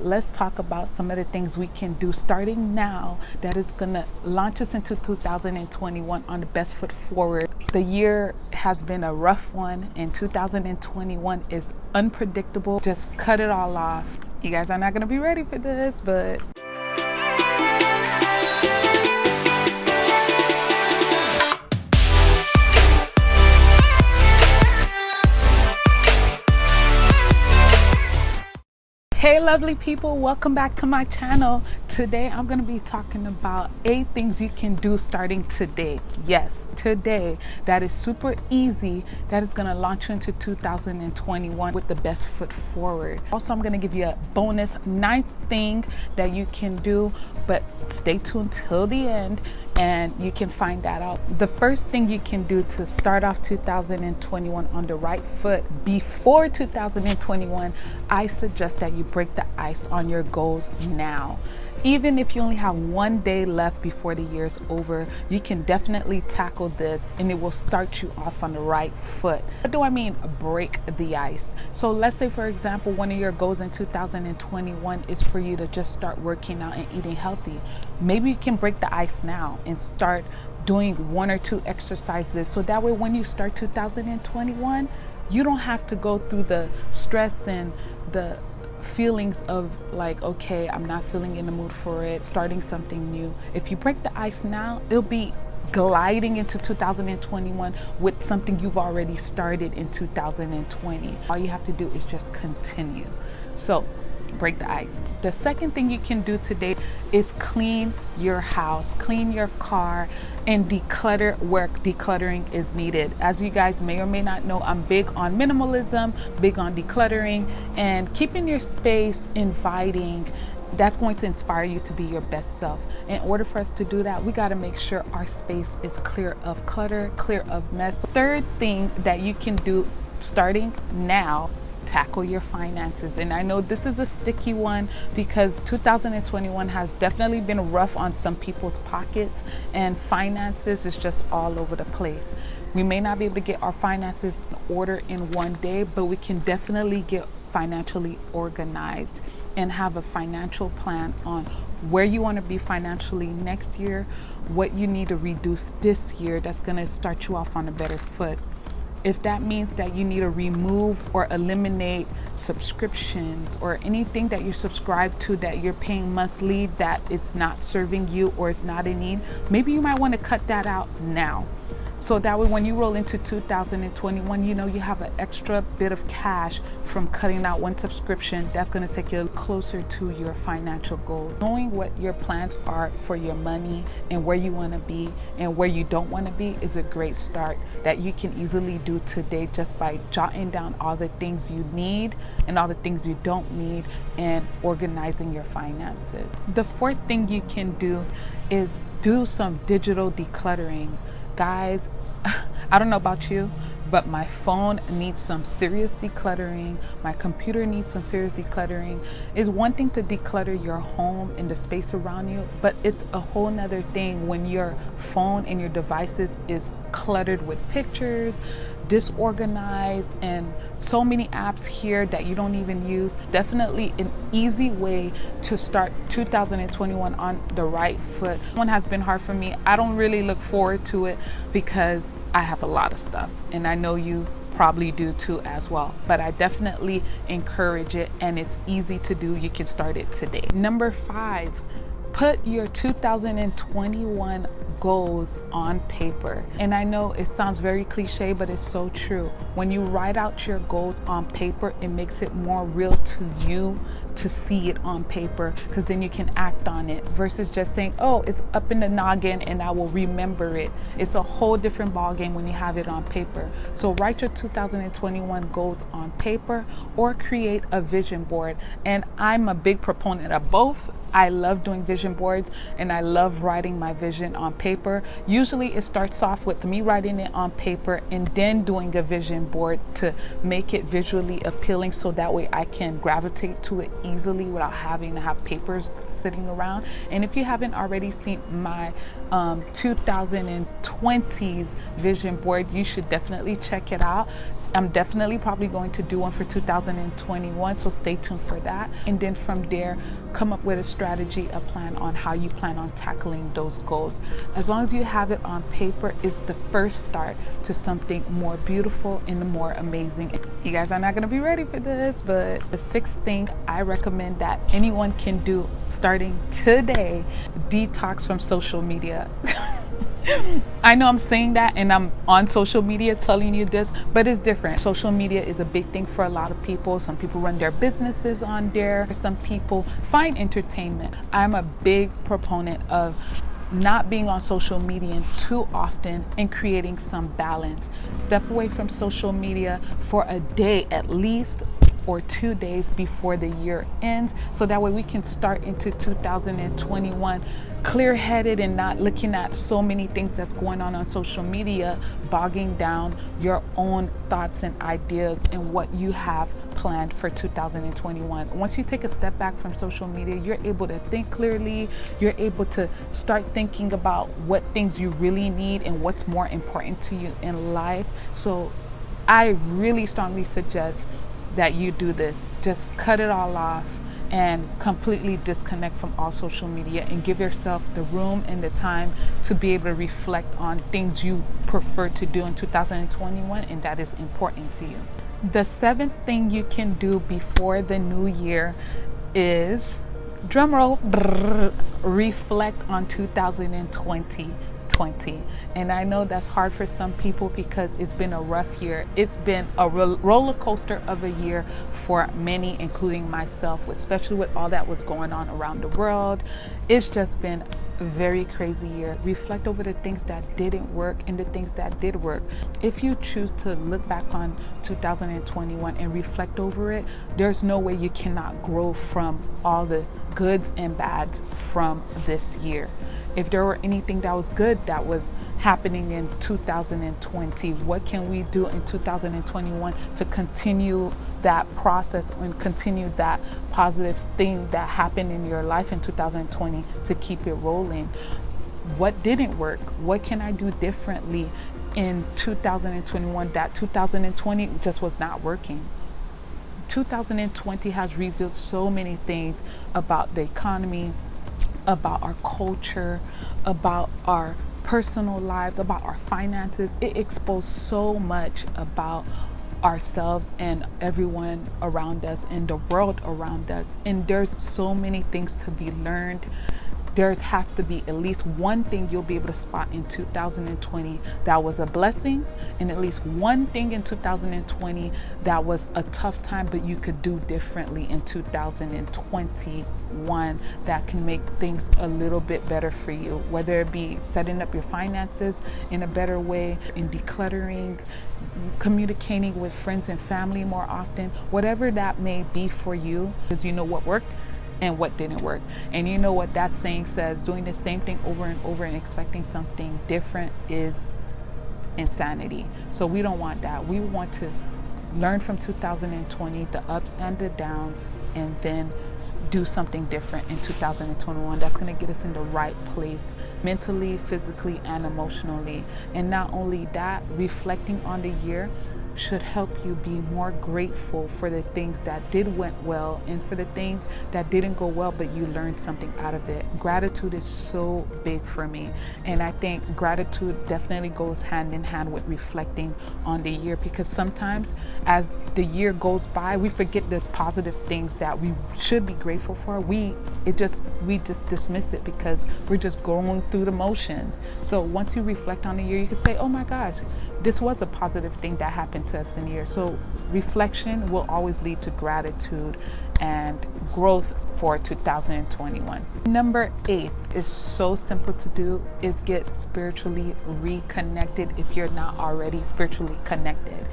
let's talk about some of the things we can do starting now that is gonna launch us into 2021 on the best foot forward. The year has been a rough one, and 2021 is unpredictable. Just cut it all off. You guys are not gonna be ready for this, but hey lovely people, welcome back to my channel. Today I'm going to be talking about 8 things you can do starting today. Yes, today, that is super easy, that is going to launch you into 2021 with the best foot forward. Also, I'm going to give you a bonus 9th thing that you can do, but stay tuned till the end and you can find that out. The first thing you can do to start off 2021 on the right foot before 2021, I suggest that you break the ice on your goals now. Even if you only have 1 day left before the year's over, you can definitely tackle this and it will start you off on the right foot. What do I mean break the ice? So let's say, for example, one of your goals in 2021 is for you to just start working out and eating healthy. Maybe you can break the ice now and start doing 1 or 2 exercises, so that way when you start 2021, you don't have to go through the stress and the feelings of like, okay, I'm not feeling in the mood for it, starting something new. If you break the ice now, it'll be gliding into 2021 with something you've already started in 2020. All you have to do is just continue. So break the ice. The second thing you can do today is clean your house, clean your car, and declutter where decluttering is needed. As you guys may or may not know, I'm big on minimalism, big on decluttering, and keeping your space inviting. That's going to inspire you to be your best self. In order for us to do that, we got to make sure our space is clear of clutter, clear of mess. Third thing that you can do starting now, tackle your finances. And I know this is a sticky one because 2021 has definitely been rough on some people's pockets, and finances is just all over the place. We may not be able to get our finances in order in 1 day, but we can definitely get financially organized and have a financial plan on where you want to be financially next year, what you need to reduce this year that's going to start you off on a better foot. If that means that you need to remove or eliminate subscriptions or anything that you subscribe to that you're paying monthly that is not serving you or is not in need, maybe you might want to cut that out now. So that way when you roll into 2021, you know you have an extra bit of cash from cutting out 1 subscription that's going to take you closer to your financial goals. Knowing what your plans are for your money and where you want to be and where you don't want to be is a great start that you can easily do today just by jotting down all the things you need and all the things you don't need and organizing your finances. The 4th thing you can do is do some digital decluttering. Guys, I don't know about you, but my phone needs some serious decluttering. My computer needs some serious decluttering. It's one thing to declutter your home and the space around you, but it's a whole nother thing when your phone and your devices is cluttered with pictures, disorganized, and so many apps here that you don't even use. Definitely an easy way to start 2021 on the right foot. One has been hard for me. I don't really look forward to it because I have a lot of stuff, and I know you probably do too as well, but I definitely encourage it, and it's easy to do. You can start it today. Number 5, put your 2021 goals on paper. And I know it sounds very cliche, but it's so true. When you write out your goals on paper, it makes it more real to you to see it on paper, because then you can act on it versus just saying, oh, it's up in the noggin and I will remember it. It's a whole different ballgame when you have it on paper. So write your 2021 goals on paper or create a vision board. And I'm a big proponent of both. I love doing vision boards and I love writing my vision on paper. Usually it starts off with me writing it on paper and then doing a vision board to make it visually appealing, so that way I can gravitate to it easily without having to have papers sitting around. And if you haven't already seen my 2020's vision board, you should definitely check it out. I'm definitely probably going to do one for 2021, so stay tuned for that. And then from there, come up with a strategy, a plan on how you plan on tackling those goals. As long as you have it on paper, is the first start to something more beautiful and more amazing. You guys are not going to be ready for this, but the sixth thing I recommend that anyone can do starting today: detox from social media. I know I'm saying that and I'm on social media telling you this, but it's different. Social media is a big thing for a lot of people. Some people run their businesses on there. Some people find entertainment. I'm a big proponent of not being on social media too often and creating some balance. Step away from social media for a day at least, or 2 days before the year ends, so that way we can start into 2021 clear-headed and not looking at so many things that's going on social media, bogging down your own thoughts and ideas and what you have planned for 2021. Once you take a step back from social media, you're able to think clearly. You're able to start thinking about what things you really need and what's more important to you in life. So I really strongly suggest that you do this. Just cut it all off and completely disconnect from all social media and give yourself the room and the time to be able to reflect on things you prefer to do in 2021 and that is important to you. The seventh thing you can do before the new year is, drumroll, reflect on 2020. And I know that's hard for some people because it's been a rough year. It's been a roller coaster of a year for many, including myself, especially with all that was going on around the world. It's just been a very crazy year. Reflect over the things that didn't work and the things that did work. If you choose to look back on 2021 and reflect over it, there's no way you cannot grow from all the goods and bads from this year. If there were anything that was good that was happening in 2020, what can we do in 2021 to continue that process and continue that positive thing that happened in your life in 2020 to keep it rolling? What didn't work? What can I do differently in 2021 that 2020 just was not working? 2020 has revealed so many things about the economy, about our culture, about our personal lives, about our finances. It exposed so much about ourselves and everyone around us and the world around us. And there's so many things to be learned. There has to be at least one thing you'll be able to spot in 2020 that was a blessing, and at least one thing in 2020 that was a tough time but you could do differently in 2021 that can make things a little bit better for you, whether it be setting up your finances in a better way, in decluttering, communicating with friends and family more often, whatever that may be for you, because you know what worked and what didn't work. And you know what that saying says: doing the same thing over and over and expecting something different is insanity. So we don't want that. We want to learn from 2020, the ups and the downs, and then do something different in 2021 that's going to get us in the right place mentally, physically, and emotionally. And not only that, reflecting on the year should help you be more grateful for the things that did went well and for the things that didn't go well, but you learned something out of it. Gratitude is so big for me, and I think gratitude definitely goes hand in hand with reflecting on the year, because sometimes as the year goes by, we forget the positive things that we should be grateful for. We just dismiss it because we're just going through the motions. So once you reflect on the year, you can say, oh my gosh, this was a positive thing that happened to us in the year. So reflection will always lead to gratitude and growth for 2021. Number 8 is so simple to do, is get spiritually reconnected if you're not already spiritually connected.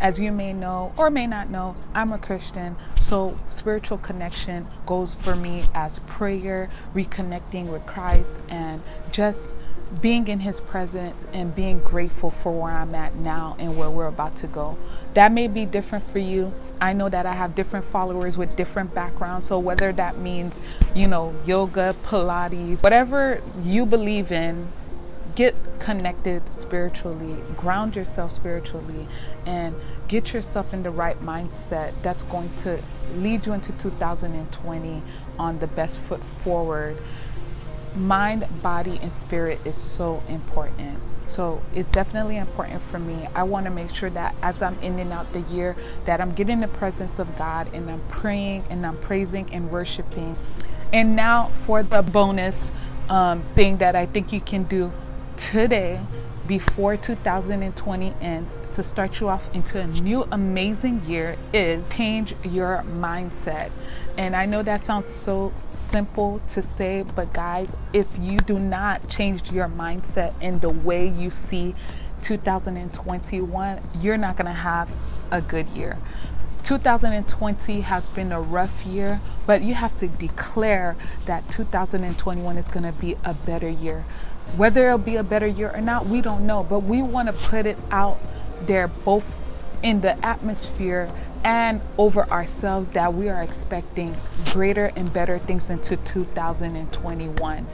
As you may know or may not know, I'm a Christian, so spiritual connection goes for me as prayer, reconnecting with Christ, and just being in his presence and being grateful for where I'm at now and where we're about to go. That may be different for you. I know that I have different followers with different backgrounds. So whether that means, yoga, Pilates, whatever you believe in, get connected spiritually, ground yourself spiritually, and get yourself in the right mindset that's going to lead you into 2020 on the best foot forward. Mind, body, and spirit is so important. So it's definitely important for me. I want to make sure that as I'm in and out the year, that I'm getting the presence of God, and I'm praying and I'm praising and worshiping. And now for the bonus thing that I think you can do today before 2020 ends to start you off into a new amazing year is change your mindset. And I know that sounds so simple to say, but guys, if you do not change your mindset and the way you see 2021, you're not going to have a good year. 2020 has been a rough year, but you have to declare that 2021 is going to be a better year. Whether it'll be a better year or not, we don't know, but we want to put it out there, both in the atmosphere and over ourselves, that we are expecting greater and better things into 2021.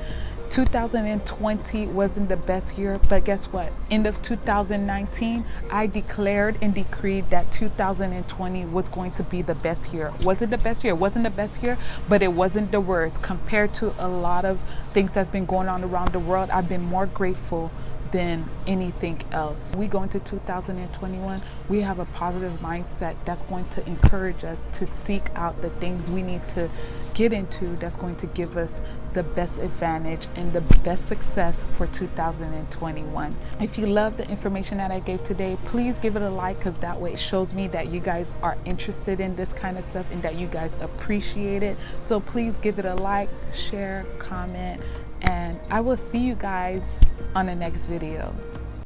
2020 wasn't the best year, but guess what? End of 2019, I declared and decreed that 2020 was going to be the best year. Was it the best year? It wasn't the best year, but it wasn't the worst. Compared to a lot of things that's been going on around the world, I've been more grateful than anything else. We go into 2021, we have a positive mindset that's going to encourage us to seek out the things we need to get into that's going to give us the best advantage and the best success for 2021. If you love the information that I gave today, please give it a like, because that way it shows me that you guys are interested in this kind of stuff and that you guys appreciate it. So please give it a like, share, comment, and I will see you guys on the next video.